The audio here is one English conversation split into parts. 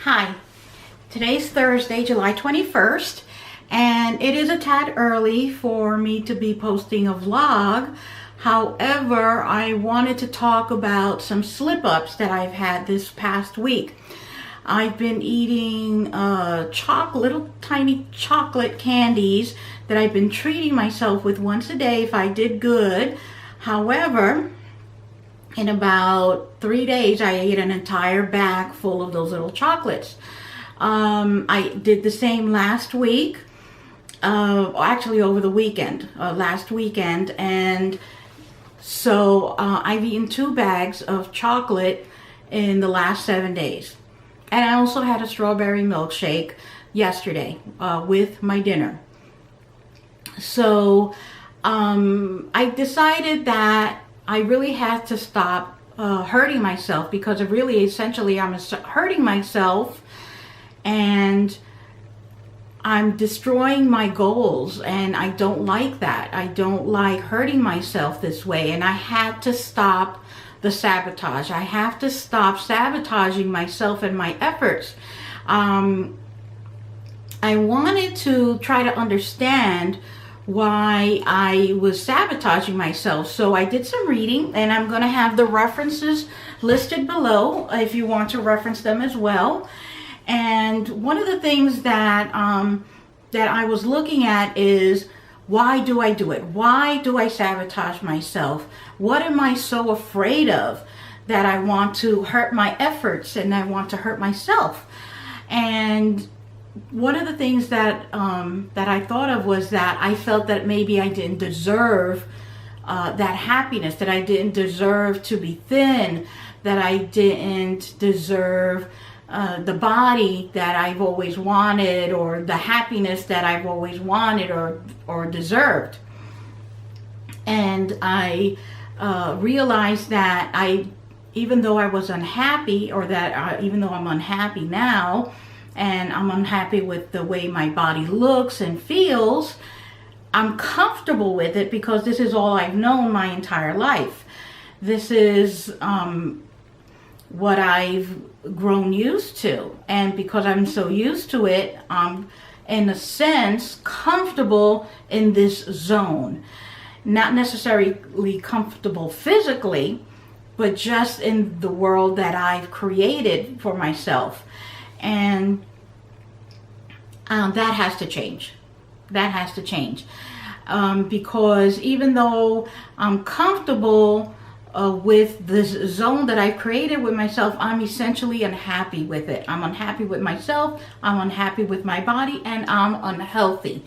Hi, today's Thursday, July 21st, and it is a tad early for me to be posting a vlog. However, I wanted to talk about some slip-ups that I've had this past week. I've been eating little tiny chocolate candies that I've been treating myself with once a day if I did good. However, in about 3 days, I ate an entire bag full of those little chocolates. I did the same last week, actually over the weekend, last weekend, and so I've eaten 2 bags of chocolate in the last 7 days. And I also had a strawberry milkshake yesterday with my dinner. So I decided that I really had to stop hurting myself, because of really essentially I'm hurting myself and I'm destroying my goals, and I don't like that. I don't like hurting myself this way, and I had to stop the sabotage. I have to stop sabotaging myself and my efforts. I wanted to try to understand why I was sabotaging myself. So I did some reading, and I'm going to have the references listed below if you want to reference them as well. And one of the things that that I was looking at is, why do I do it? Why do I sabotage myself? What am I so afraid of that I want to hurt my efforts and I want to hurt myself? And one of the things that that I thought of was that I felt that maybe I didn't deserve that happiness, that I didn't deserve to be thin, that I didn't deserve the body that I've always wanted, or the happiness that I've always wanted or deserved. And I realized that even though I was unhappy, or that even though I'm unhappy now, and I'm unhappy with the way my body looks and feels, I'm comfortable with it because this is all I've known my entire life. This is what I've grown used to, and because I'm so used to it, I'm in a sense comfortable in this zone. Not necessarily comfortable physically, but just in the world that I've created for myself. And that has to change. That has to change. Because even though I'm comfortable with this zone that I've created with myself, I'm essentially unhappy with it. I'm unhappy with myself, I'm unhappy with my body, and I'm unhealthy.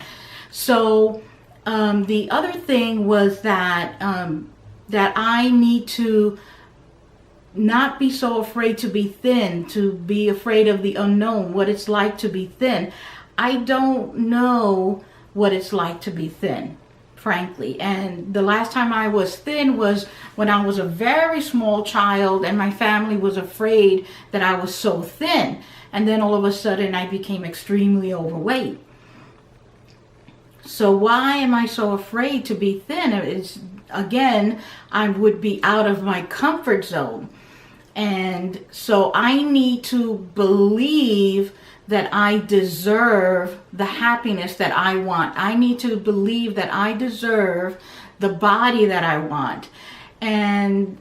So the other thing was that that I need to not be so afraid to be thin, to be afraid of the unknown, what it's like to be thin. I don't know what it's like to be thin, frankly. And the last time I was thin was when I was a very small child, and my family was afraid that I was so thin. And then all of a sudden I became extremely overweight. So why am I so afraid to be thin? It's, again, I would be out of my comfort zone. And so I need to believe that I deserve the happiness that I want. I need to believe that I deserve the body that I want. And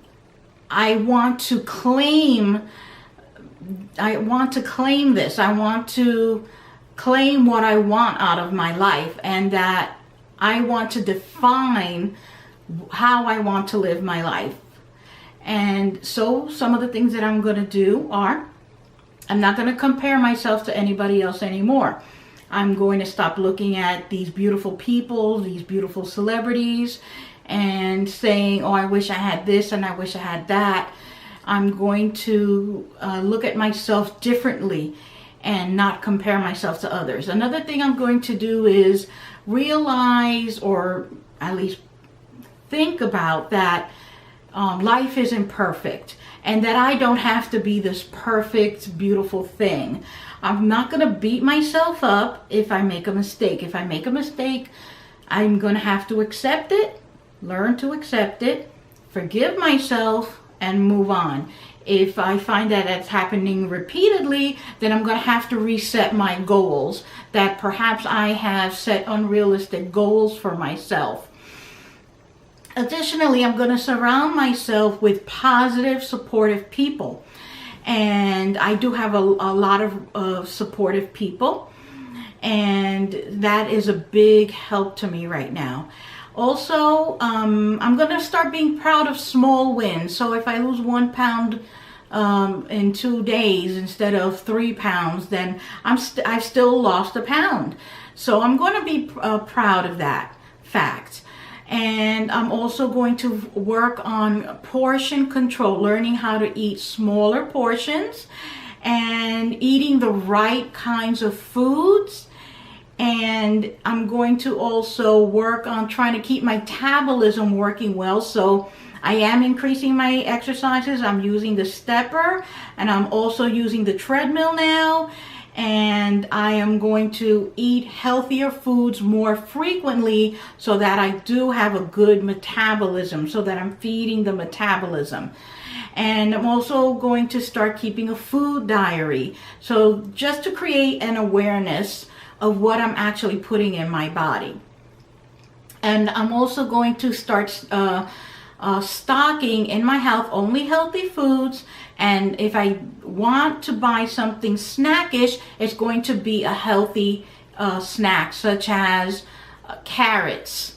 I want to claim this. I want to claim what I want out of my life, and that I want to define how I want to live my life. And so some of the things that I'm going to do are, I'm not going to compare myself to anybody else anymore. I'm going to stop looking at these beautiful people, these beautiful celebrities, and saying, oh, I wish I had this and I wish I had that. I'm going to look at myself differently and not compare myself to others. Another thing I'm going to do is realize, or at least think about, that life isn't perfect, and that I don't have to be this perfect, beautiful thing. I'm not going to beat myself up if I make a mistake. If I make a mistake, I'm going to have to accept it, learn to accept it, forgive myself, and move on. If I find that that's happening repeatedly, then I'm going to have to reset my goals, that perhaps I have set unrealistic goals for myself. Additionally, I'm going to surround myself with positive, supportive people. And I do have a lot of supportive people. And that is a big help to me right now. Also, I'm going to start being proud of small wins. So if I lose 1 pound in 2 days instead of 3 pounds, then I've still lost a pound. So I'm going to be proud of that fact. And I'm also going to work on portion control, learning how to eat smaller portions and eating the right kinds of foods. And I'm going to also work on trying to keep my metabolism working well. So I am increasing my exercises. I'm using the stepper, and I'm also using the treadmill now. And I am going to eat healthier foods more frequently so that I do have a good metabolism, so that I'm feeding the metabolism. And I'm also going to start keeping a food diary. So just to create an awareness of what I'm actually putting in my body. And I'm also going to start stocking in my house only healthy foods. And if I want to buy something snackish, it's going to be a healthy snack, such as carrots,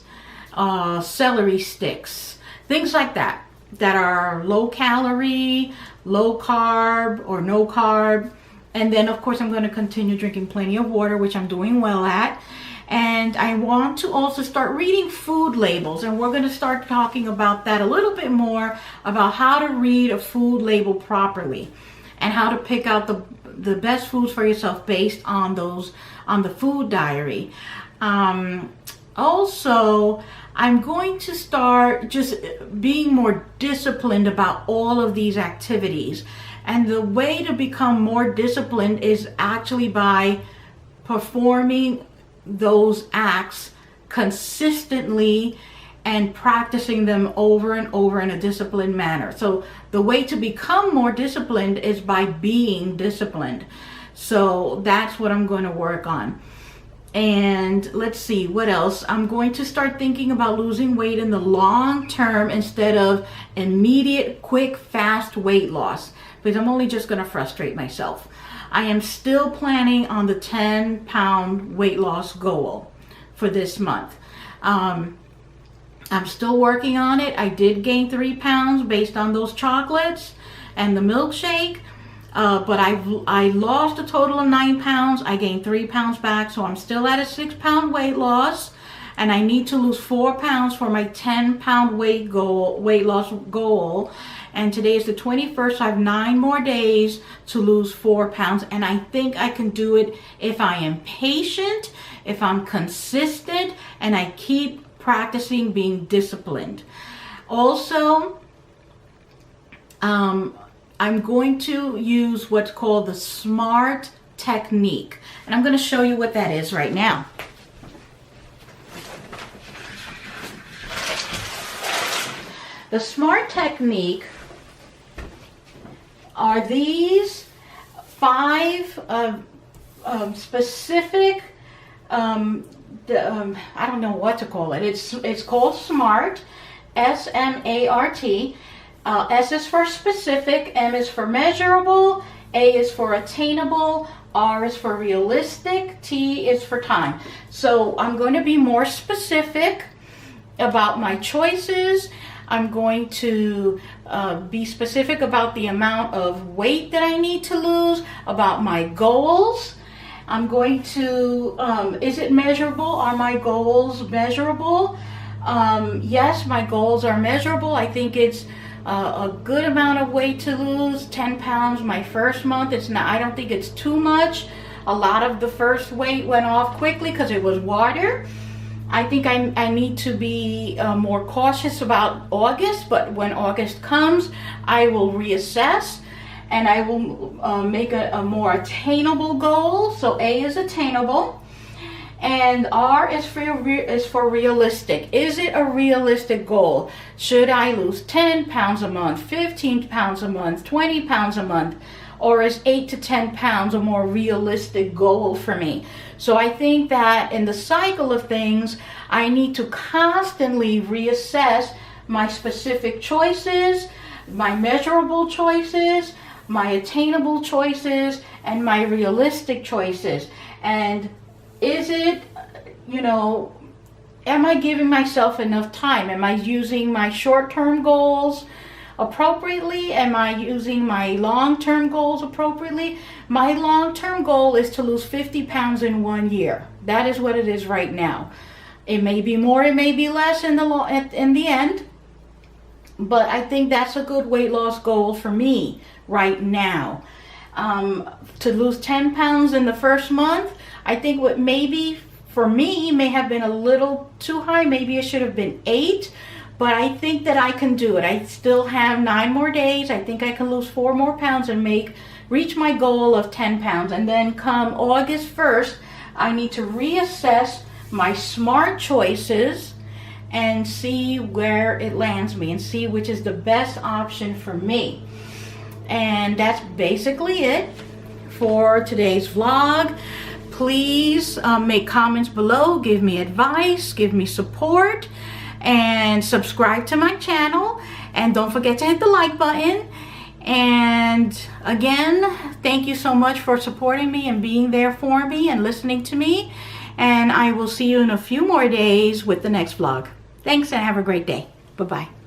celery sticks, things like that, that are low calorie, low carb, or no carb. And then of course I'm going to continue drinking plenty of water, which I'm doing well at. And I want to also start reading food labels, and we're going to start talking about that a little bit more, about how to read a food label properly and how to pick out the best foods for yourself based on those, on the food diary. Also, I'm going to start just being more disciplined about all of these activities. And the way to become more disciplined is actually by performing those acts consistently and practicing them over and over in a disciplined manner. So the way to become more disciplined is by being disciplined. So that's what I'm going to work on. And let's see, what else? I'm going to start thinking about losing weight in the long term instead of immediate, quick, fast weight loss, because I'm only just going to frustrate myself. I am still planning on the 10-pound weight loss goal for this month. I'm still working on it. I did gain 3 pounds based on those chocolates and the milkshake. But I lost a total of 9 pounds. I gained 3 pounds back, so I'm still at a 6-pound weight loss, and I need to lose 4 pounds for my 10-pound weight loss goal. And today is the 21st, so I have 9 more days to lose 4 pounds, and I think I can do it if I am patient, if I'm consistent, and I keep practicing being disciplined. Also, I'm going to use what's called the SMART technique. And I'm going to show you what that is right now. The SMART technique are these 5 specific, I don't know what to call it. It's called SMART, S-M-A-R-T. S is for specific, M is for measurable, A is for attainable, R is for realistic, T is for time. So I'm going to be more specific about my choices. I'm going to be specific about the amount of weight that I need to lose, about my goals. I'm going to, is it measurable? Are my goals measurable? Yes, my goals are measurable. I think it's a good amount of weight to lose, 10 pounds my first month. It's not, I don't think it's too much. A lot of the first weight went off quickly because it was water. I think I need to be more cautious about August, but when August comes, I will reassess and I will make a more attainable goal. So A is attainable. And R is for realistic. Is it a realistic goal? Should I lose 10 pounds a month, 15 pounds a month, 20 pounds a month? Or is 8 to 10 pounds a more realistic goal for me? So I think that in the cycle of things, I need to constantly reassess my specific choices, my measurable choices, my attainable choices, and my realistic choices. And is it, am I giving myself enough time? Am I using my short-term goals appropriately? Am I using my long-term goals appropriately? My long-term goal is to lose 50 pounds in 1 year. That is what it is right now. It may be more, it may be less in the end, but I think that's a good weight loss goal for me right now. To lose 10 pounds in the first month, I think what maybe for me may have been a little too high. Maybe it should have been 8. But I think that I can do it. I still have 9 more days. I think I can lose 4 more pounds and reach my goal of 10 pounds. And then come August 1st, I need to reassess my smart choices and see where it lands me and see which is the best option for me. And that's basically it for today's vlog. Please make comments below, give me advice, give me support, and subscribe to my channel. And don't forget to hit the like button. And again, thank you so much for supporting me and being there for me and listening to me. And I will see you in a few more days with the next vlog. Thanks and have a great day. Bye-bye.